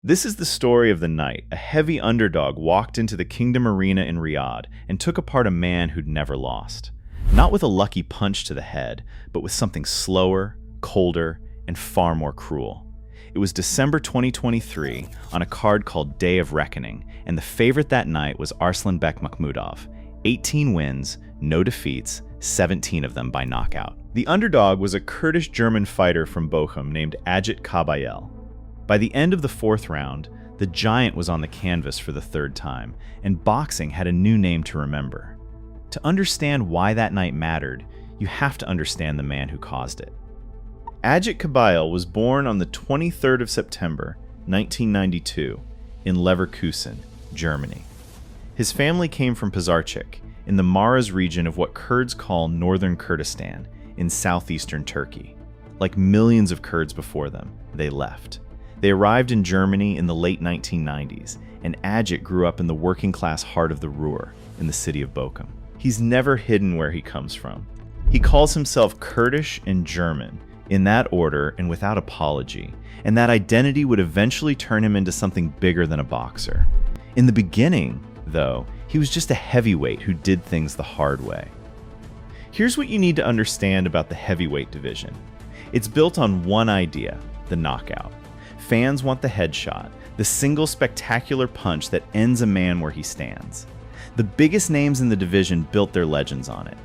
This is the story of the night a heavy underdog walked into the Kingdom Arena in Riyadh and took apart a man who'd never lost. Not with a lucky punch to the head, but with something slower, colder, and far more cruel. It was December 2023 on a card called Day of Reckoning, and the favorite that night was Arslanbek Makhmudov. 18 wins, no defeats, 17 of them by knockout. The underdog was a Kurdish-German fighter from Bochum named Agit Kabayel. By the end of the fourth round, the giant was on the canvas for the third time, and boxing had a new name to remember. To understand why that night mattered, you have to understand the man who caused it. Agit Kabayel was born on the 23rd of September, 1992, in Leverkusen, Germany. His family came from Pazarcik, in the Maraz region of what Kurds call northern Kurdistan, in southeastern Turkey. Like millions of Kurds before them, they left. They arrived in Germany in the late 1990s, and Agit grew up in the working-class heart of the Ruhr, in the city of Bochum. He's never hidden where he comes from. He calls himself Kurdish and German, in that order and without apology, and that identity would eventually turn him into something bigger than a boxer. In the beginning, though, he was just a heavyweight who did things the hard way. Here's what you need to understand about the heavyweight division. It's built on one idea, the knockout. Fans want the headshot, the single spectacular punch that ends a man where he stands. The biggest names in the division built their legends on it.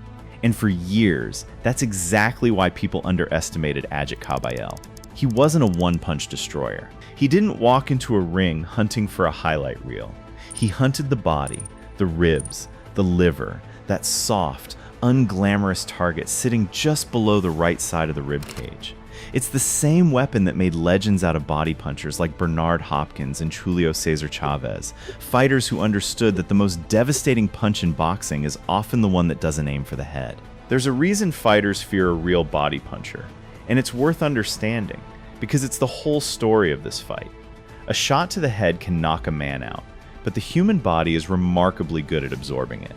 And for years, that's exactly why people underestimated Agit Kabayel. He wasn't a one-punch destroyer. He didn't walk into a ring hunting for a highlight reel. He hunted the body, the ribs, the liver, that soft, unglamorous target sitting just below the right side of the rib cage. It's the same weapon that made legends out of body punchers like Bernard Hopkins and Julio Cesar Chavez, fighters who understood that the most devastating punch in boxing is often the one that doesn't aim for the head. There's a reason fighters fear a real body puncher, and it's worth understanding, because it's the whole story of this fight. A shot to the head can knock a man out, but the human body is remarkably good at absorbing it.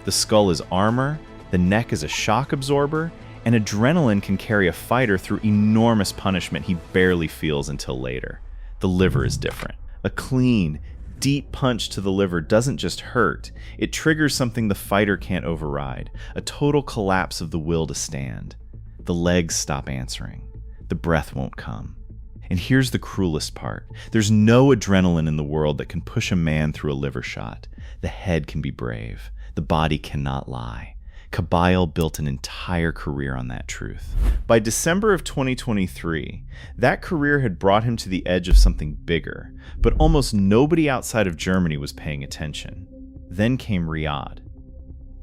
The skull is armor, the neck is a shock absorber, and adrenaline can carry a fighter through enormous punishment he barely feels until later. The liver is different. A clean, deep punch to the liver doesn't just hurt, it triggers something the fighter can't override, a total collapse of the will to stand. The legs stop answering. The breath won't come. And here's the cruelest part. There's no adrenaline in the world that can push a man through a liver shot. The head can be brave. The body cannot lie. Kabayel built an entire career on that truth. By December of 2023, that career had brought him to the edge of something bigger, but almost nobody outside of Germany was paying attention. Then came Riyadh.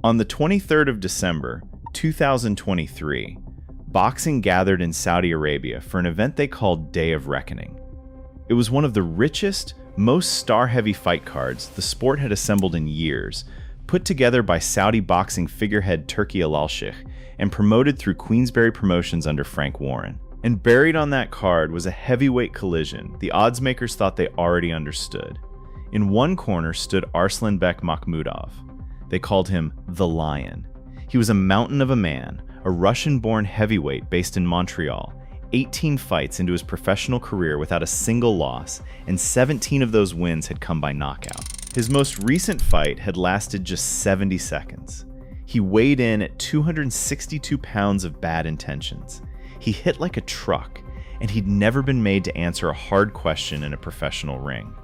On the 23rd of December, 2023, boxing gathered in Saudi Arabia for an event they called Day of Reckoning. It was one of the richest, most star-heavy fight cards the sport had assembled in years, put together by Saudi boxing figurehead Turki Al-Sheikh and promoted through Queensberry Promotions under Frank Warren. And buried on that card was a heavyweight collision the odds makers thought they already understood. In one corner stood Arslanbek Makhmudov. They called him the Lion. He was a mountain of a man, a Russian-born heavyweight based in Montreal, 18 fights into his professional career without a single loss, and 17 of those wins had come by knockout. His most recent fight had lasted just 70 seconds. He weighed in at 262 pounds of bad intentions. He hit like a truck, and he'd never been made to answer a hard question in a professional ring.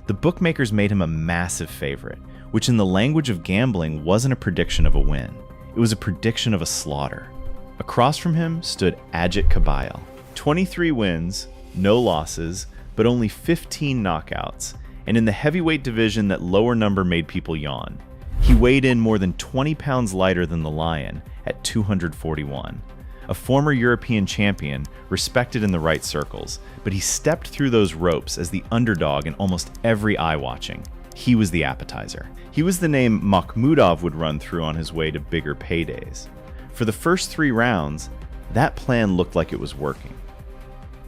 The bookmakers made him a massive favorite, which in the language of gambling wasn't a prediction of a win. It was a prediction of a slaughter. Across from him stood Agit Kabayel. 23 wins, no losses, but only 15 knockouts, and in the heavyweight division that lower number made people yawn. He weighed in more than 20 pounds lighter than the Lion at 241. A former European champion, respected in the right circles, but he stepped through those ropes as the underdog in almost every eye watching. He was the appetizer. He was the name Makhmudov would run through on his way to bigger paydays. For the first 3 rounds, that plan looked like it was working.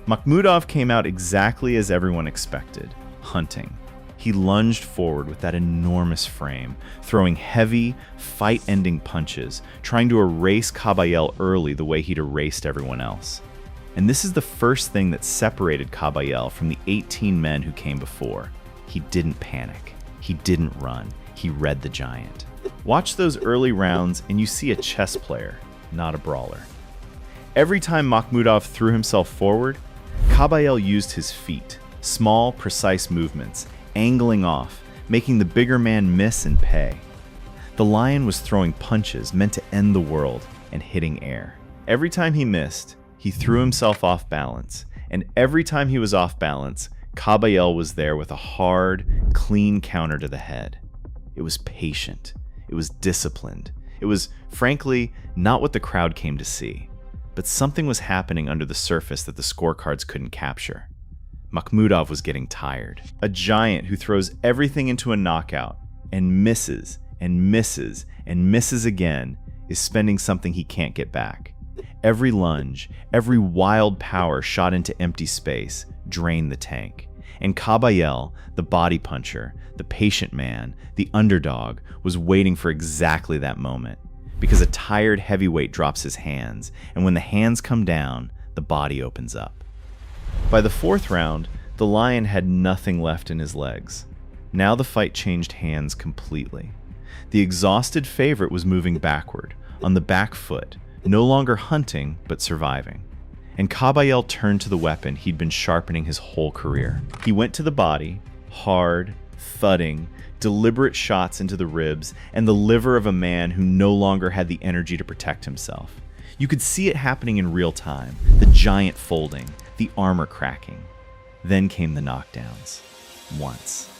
Makhmudov came out exactly as everyone expected, hunting. He lunged forward with that enormous frame, throwing heavy, fight-ending punches, trying to erase Kabayel early the way he'd erased everyone else. And this is the first thing that separated Kabayel from the 18 men who came before. He didn't panic. He didn't run. He read the giant. Watch those early rounds and you see a chess player, not a brawler. Every time Makhmudov threw himself forward, Kabayel used his feet, small, precise movements, angling off, making the bigger man miss and pay. The lion was throwing punches meant to end the world and hitting air. Every time he missed, he threw himself off balance, and every time he was off balance, Kabayel was there with a hard, clean counter to the head. It was patient. It was disciplined. It was, frankly, not what the crowd came to see. But something was happening under the surface that the scorecards couldn't capture. Makhmudov was getting tired. A giant who throws everything into a knockout and misses and misses and misses again is spending something he can't get back. Every lunge, every wild power shot into empty space drained the tank. And Kabayel, the body puncher, the patient man, the underdog, was waiting for exactly that moment. Because a tired heavyweight drops his hands, and when the hands come down, the body opens up. By the fourth round, the lion had nothing left in his legs. Now the fight changed hands completely. The exhausted favorite was moving backward, on the back foot, no longer hunting, but surviving. And Kabayel turned to the weapon he'd been sharpening his whole career. He went to the body, hard, thudding, deliberate shots into the ribs and the liver of a man who no longer had the energy to protect himself. You could see it happening in real time, the giant folding, the armor cracking. Then came the knockdowns. Once.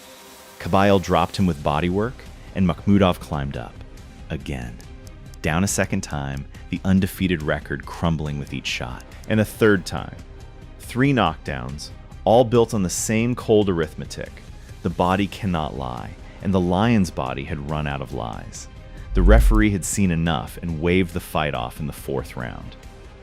Kabayel dropped him with bodywork, and Makhmudov climbed up. Again. Down a second time, the undefeated record crumbling with each shot. And a third time. 3 knockdowns, all built on the same cold arithmetic. The body cannot lie, and the lion's body had run out of lies. The referee had seen enough and waved the fight off in the 4th round.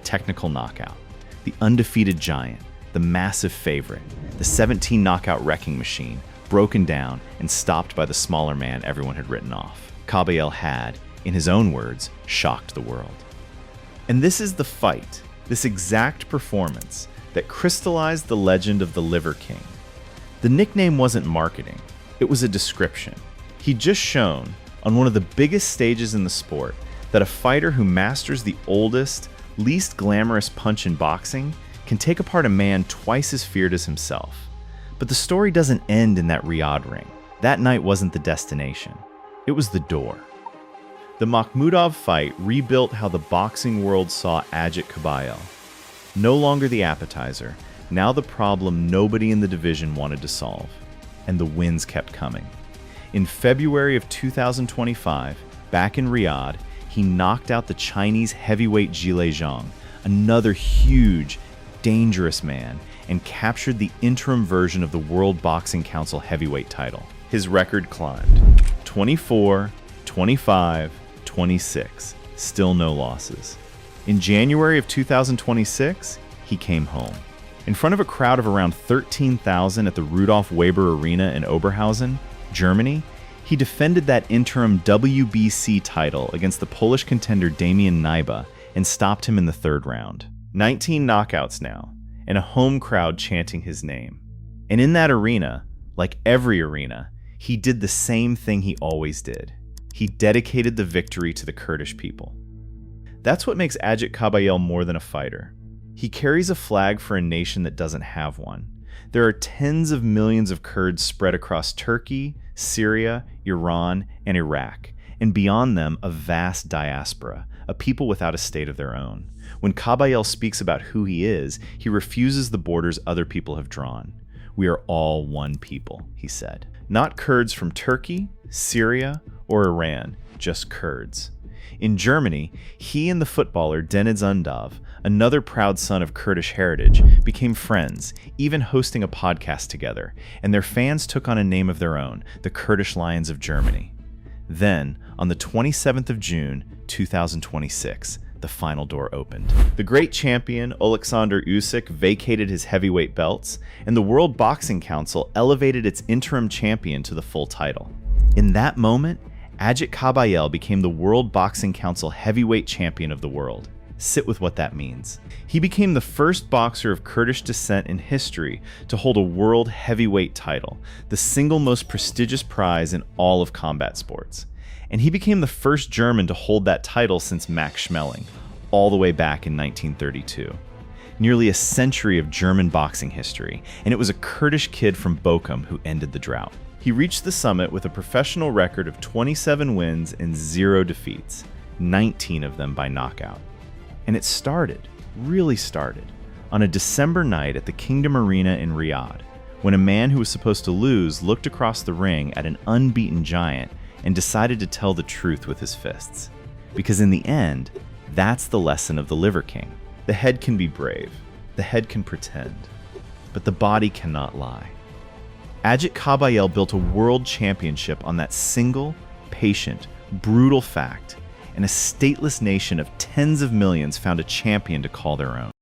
Technical knockout. The undefeated giant, the massive favorite, the 17 knockout wrecking machine, broken down and stopped by the smaller man everyone had written off. Kabayel had, in his own words, shocked the world. And this is the fight, this exact performance, that crystallized the legend of the Liver King. The nickname wasn't marketing, it was a description. He'd just shown, on one of the biggest stages in the sport, that a fighter who masters the oldest, least glamorous punch in boxing can take apart a man twice as feared as himself. But the story doesn't end in that Riyadh ring. That night wasn't the destination. It was the door. The Makhmudov fight rebuilt how the boxing world saw Agit Kabayel. No longer the appetizer, now the problem nobody in the division wanted to solve. And the wins kept coming. In February of 2025, back in Riyadh, he knocked out the Chinese heavyweight Zhile Zhang, another huge, dangerous man, and captured the interim version of the World Boxing Council heavyweight title. His record climbed. 24, 25, 26. Still no losses. In January of 2026, he came home. In front of a crowd of around 13,000 at the Rudolf Weber Arena in Oberhausen, Germany, he defended that interim WBC title against the Polish contender Damian Nyba and stopped him in the 3rd round. 19 knockouts now, and a home crowd chanting his name. And in that arena, like every arena, he did the same thing he always did. He dedicated the victory to the Kurdish people. That's what makes Agit Kabayel more than a fighter. He carries a flag for a nation that doesn't have one. There are tens of millions of Kurds spread across Turkey, Syria, Iran, and Iraq, and beyond them a vast diaspora, a people without a state of their own. When Kabayel speaks about who he is, he refuses the borders other people have drawn. We are all one people, he said. Not Kurds from Turkey, Syria, or Iran, just Kurds. In Germany, he and the footballer Deniz Undov, another proud son of Kurdish heritage, became friends, even hosting a podcast together, and their fans took on a name of their own, the Kurdish Lions of Germany. Then, on the 27th of June, 2026, the final door opened. The great champion, Oleksandr Usyk, vacated his heavyweight belts, and the World Boxing Council elevated its interim champion to the full title. In that moment, Agit Kabayel became the World Boxing Council heavyweight champion of the world. Sit with what that means. He became the first boxer of Kurdish descent in history to hold a world heavyweight title, the single most prestigious prize in all of combat sports. And he became the first German to hold that title since Max Schmeling, all the way back in 1932. Nearly a century of German boxing history, and it was a Kurdish kid from Bochum who ended the drought. He reached the summit with a professional record of 27 wins and 0 defeats, 19 of them by knockout. And it started, really started, on a December night at the Kingdom Arena in Riyadh, when a man who was supposed to lose looked across the ring at an unbeaten giant and decided to tell the truth with his fists. Because in the end, that's the lesson of the Liver King. The head can be brave, the head can pretend, but the body cannot lie. Agit Kabayel built a world championship on that single, patient, brutal fact, and a stateless nation of tens of millions found a champion to call their own.